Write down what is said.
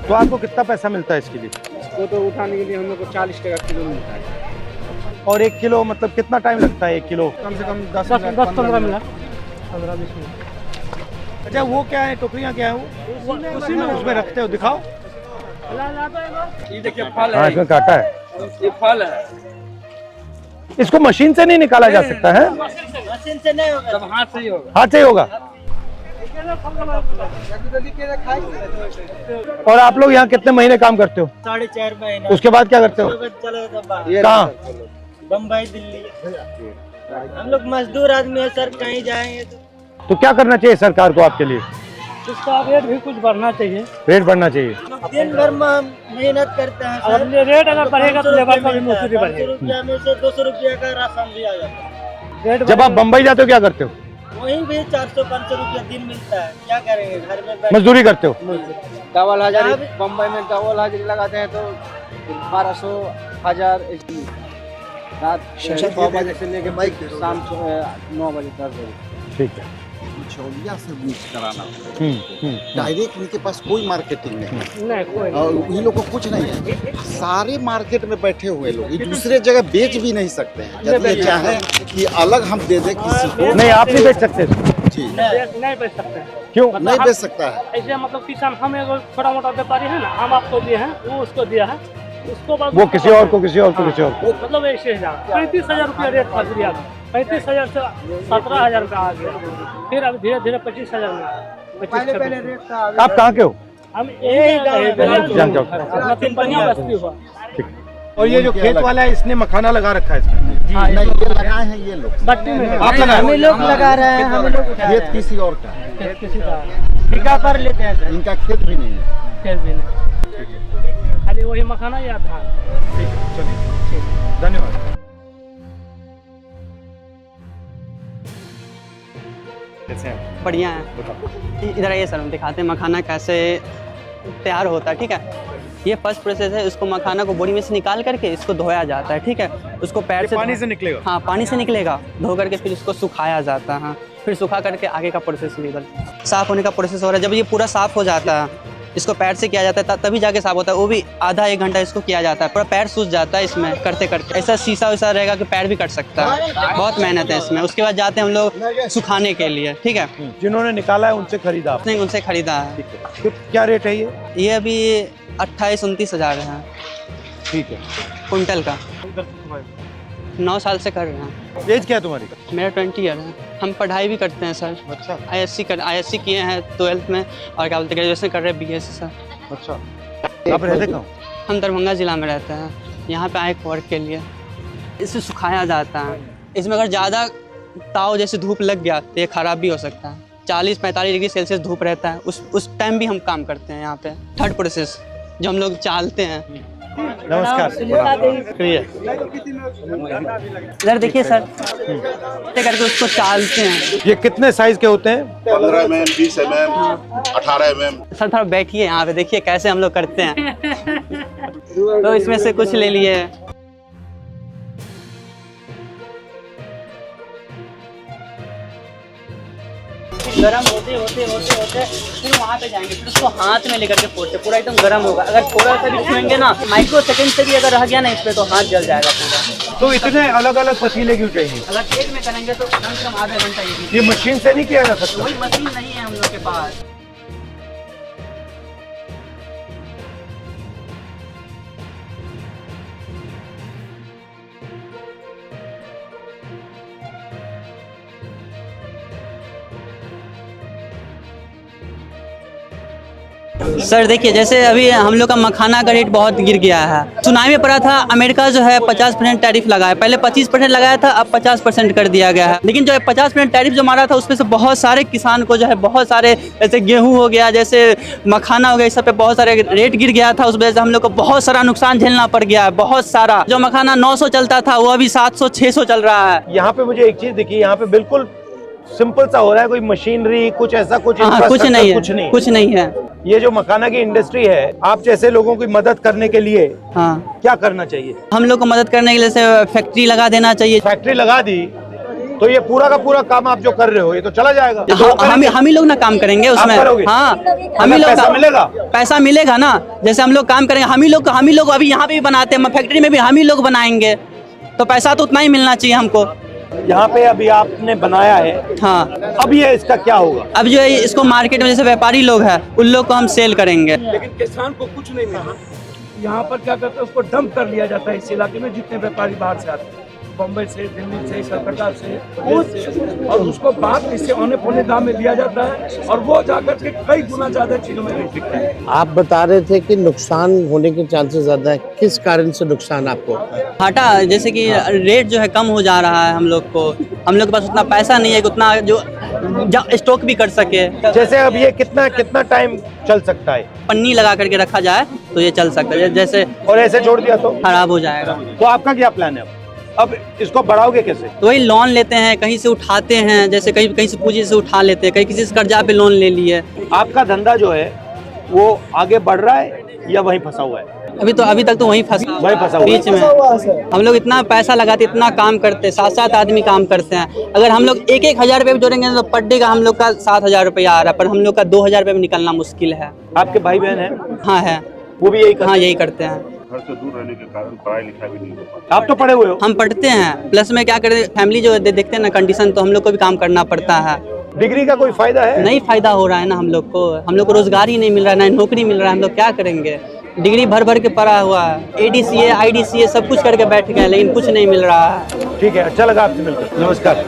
तो आपको कितना पैसा मिलता है इसके लिए? इसको तो उठाने के लिए हम लोग को 40 टका किलो मिलता है। और 1 किलो मतलब कितना टाइम लगता है 1 किलो? कम से कम 10-15 मिनट, 15-20 मिनट। अच्छा वो क्या है, टोकरियाँ क्या है वो? उसी में उसमें रखते हो, दिखाओ। ये देखिए फल हाँ, है, इसमें काटा है। ये फल है। इसको मशीन से नहीं निकाला जा सकता है? मशीन से नहीं होगा, सब हाथ से ही होगा। हाथ से ही होगा। और आप लोग यहाँ कितने महीने काम करते हो? 4.5 महीने। उसके बाद क्या करते हो? चले तो कहाँ? बम्बई, दिल्ली। हम लोग मजदूर आदमी है सर, कहीं जाएंगे तो क्या करना चाहिए सरकार को आपके लिए? इसका रेट भी कुछ बढ़ना चाहिए। रेट बढ़ना चाहिए। दिन भर में हम मेहनत करते हैं सर। अगर रेट अगर बढ़ेगा तो लेबर का भी मजदूरी बढ़ेगा। 500 रुपया में से 200 रुपया का राशन भी आ जाता है। जब आप बम्बई जाते हो क्या करते हो? वहीं भी 400-500 रुपया दिन मिलता है। क्या करेंगे, घर में बैठ मजदूरी करते हो? डबल हाजिरी, बम्बई में डबल हाजिरी लगाते हैं तो 1200, 1000 रात 6 बजे से लेके शाम 9 बजे 10 बजे। ठीक है। बिचौलिया से मिक्स कराना, डायरेक्ट इनके पास कोई मार्केटिंग नहीं है और ये लोग को कुछ नहीं है। सारे मार्केट में बैठे हुए लोग ये दूसरे जगह बेच भी नहीं सकते हैं। यदि ये चाहें कि अलग हम दे दें किसी को, नहीं आप नहीं बेच सकते इसको। जी नहीं बेच सकते हैं। क्यों? नहीं बेच सकता है। ऐसे मतलब किसान, हम एक छोटा मोटा व्यापारी है ना, हम आपको दिए हैं, वो उसको दिया है, उसको बाद वो किसी और को, किसी और को, किसी और को। मतलब ऐसे 35,000 रुपया रेट था दिया, 35,000 से 17,000 का आ गया, फिर अब धीरे धीरे 25,000 में, पहले रेट था। आप कहाँ के हो? हम यही जान जाओ। बस्ती हुआ। ठीक। और ये जो खेत वाला है इसने मखाना लगा रखा है इसमें? नहीं, ये लगाए हैं ये लोग, बट्टी में आप लगाए? हम लोग लगा रहे हैं, हम लोग खेत किसी और का है, किसी का ठेका पर लेते हैं सर। इनका खेत भी नहीं है। खेत भी नहीं, खाली वही मखाना या धान। ठीक है, चलिए धन्यवाद। कैसे हैं? बढ़िया है। इधर आइए सर, हम दिखाते हैं मखाना कैसे तैयार होता है। ठीक है, ये फर्स्ट प्रोसेस है। इसको मखाना को बोरी में से निकाल करके इसको धोया जाता है। ठीक है, उसको पैर से पानी से निकलेगा? हाँ, पानी से निकलेगा। धो करके फिर इसको सुखाया जाता है। हाँ, फिर सुखा करके आगे का प्रोसेस निकल साफ़ होने का प्रोसेस हो रहा है। जब ये पूरा साफ़ हो जाता है, इसको पैर से किया जाता है तभी जाके साफ होता है। वो भी आधा 1 घंटा इसको किया जाता है। पूरा पैर सूज जाता है इसमें करते करते। ऐसा शीशा वैसा रहेगा कि पैर भी कट सकता है। बहुत मेहनत है इसमें। उसके बाद जाते हैं हम लोग सुखाने के लिए। ठीक है, जिन्होंने निकाला है उनसे खरीदा आपने? नहीं, उनसे खरीदा है। तो क्या रेट है ये? ये अभी 28-29 हज़ार है ठीक है। कुंटल का। 9 साल से कर रहे हैं। एज क्या है तुम्हारी? मेरा 20 ईयर है। हम पढ़ाई भी करते हैं सर। अच्छा। ISC किए हैं 12th में, और क्या बोलते हैं ग्रेजुएशन कर रहे हैं BSc सर। अच्छा। आप रहते कहाँ? हम दरभंगा ज़िला में रहते हैं। यहाँ पे आए वर्क के लिए। इसे सुखाया जाता है। इसमें अगर ज़्यादा ताव जैसे धूप लग गया तो ये ख़राब भी हो सकता है। 40-45 डिग्री सेल्सियस धूप रहता है। उस टाइम भी हम काम करते हैं यहाँ पे। थर्ड प्रोसेस जो हम लोग चालते हैं। नमस्कार। शुक्रिया। इधर देखिए सर, ऐसे करके उसको चालते हैं। ये कितने साइज के होते हैं? 15 mm, 20 mm, 18 mm। सर थोड़ा बैठिए यहाँ पे, देखिए कैसे हम लोग करते हैं। तो इसमें से कुछ ले लिए। गरम होते होते होते होते फिर वहाँ पे जाएंगे, फिर उसको हाथ में लेकर के फोड़ते। पूरा एकदम गरम होगा। अगर थोड़ा सा भी छुएंगे ना, माइक्रो सेकंड से भी अगर रह गया ना इस पे, तो हाथ जल जाएगा पूरा। तो इतने अलग अलग पतीले क्यों चाहिए? अगर एक में करेंगे तो कम से कम आधा घंटा ये मशीन से नहीं किया जा सकता? कोई मशीन नहीं है हम लोग के पास। सर देखिए, जैसे अभी हम लोग का मखाना का रेट बहुत गिर गया है। सुनाई में पड़ा था अमेरिका जो है 50% टैरिफ लगाया। पहले 25% लगाया था, अब 50% कर दिया गया है। लेकिन जो 50% टैरिफ जो मारा था उसमें से बहुत सारे किसान को जो है बहुत सारे, जैसे गेहूं हो गया, जैसे मखाना हो गया, इस सब पे बहुत सारे रेट गिर गया था। उस वजह से हम लोग को बहुत सारा नुकसान झेलना पड़ गया है, बहुत सारा। जो मखाना 900 चलता था वो अभी 700-600 चल रहा है। यहाँ पे मुझे एक चीज दिखी, यहाँ पे बिल्कुल सिंपल सा हो रहा है। कोई मशीनरी कुछ ऐसा कुछ हाँ, कुछ नहीं है, कुछ नहीं है। ये जो मखाना की इंडस्ट्री है, आप जैसे लोगों की मदद करने के लिए क्या करना चाहिए? हम लोग को मदद करने के लिए फैक्ट्री लगा देना चाहिए। फैक्ट्री लगा दी तो ये पूरा का पूरा काम आप जो कर रहे हो ये तो चला जाएगा। हम ही लोग ना काम करेंगे उसमें। करोगे? हाँ, हम ही लोग पैसा मिलेगा, पैसा मिलेगा ना। जैसे हम लोग काम करेंगे, हम ही लोग अभी यहाँ पे भी बनाते हैं, फैक्ट्री में भी हम ही लोग बनाएंगे, तो पैसा तो उतना ही मिलना चाहिए हमको। यहाँ पे अभी आपने बनाया है, हाँ, अब ये इसका क्या होगा? अब जो है इसको मार्केट में जैसे व्यापारी लोग हैं उन लोग को हम सेल करेंगे। लेकिन किसान को कुछ नहीं मिला। यहाँ पर क्या करते हैं, उसको डंप कर लिया जाता है इस इलाके में जितने व्यापारी बाहर से आते हैं, बम्बई से, दिल्ली से, कलकत्ता से, और उसको बाद इससे औने पौने दाम में दिया जाता है और वो जाकर के कई गुना ज्यादा चीजों में बिकता है। आप बता रहे थे कि नुकसान होने के चांसेस ज्यादा है, किस कारण से नुकसान आपको? घाटा, जैसे कि रेट जो है कम हो जा रहा है, हम लोग के पास उतना पैसा नहीं है कि उतना जो स्टॉक भी कर सके। जैसे अब ये कितना टाइम चल सकता है? पन्नी लगा करके रखा जाए तो ये चल सकता है, जैसे और ऐसे छोड़ दिया तो खराब हो जाएगा। तो आपका क्या प्लान है अब इसको बढ़ाओगे कैसे? तो वही लोन लेते हैं, कहीं से उठाते हैं, जैसे कहीं से पूंजी से उठा लेते हैं, कहीं किसी से कर्जा पे लोन ले लिए। आपका धंधा जो है वो आगे बढ़ रहा है या वहीं फंसा हुआ है? अभी तक तो वहीं फंसा हुआ बीच में। हम लोग इतना पैसा लगाते, इतना काम करते, 7 आदमी काम करते हैं। अगर हम लोग 1 हजार रुपये भी जोड़ेंगे तो पर डे का हम लोग का 7,000 रुपया आ रहा है, पर हम लोग का 2,000 रुपये में निकलना मुश्किल है। आपके भाई बहन है? हाँ है, वो भी यही करते हैं। घर से दूर रहने के कारण पढ़ाई लिखाई भी नहीं हो पाता। आप तो पढ़े हुए हो? हम पढ़ते हैं, प्लस में क्या करें, फैमिली जो देखते हैं ना कंडीशन, तो हम लोग को भी काम करना पड़ता है। डिग्री का कोई फायदा है? नहीं फायदा हो रहा है ना हम लोग को रोजगार ही नहीं मिल रहा है, ना नौकरी मिल रहा है। हम लोग क्या करेंगे? डिग्री भर के पढ़ा हुआ है, ADCA IDCA सब कुछ करके बैठ गए, लेकिन कुछ नहीं मिल रहा है। ठीक है, अच्छा लगा आपसे मिलकर। नमस्कार।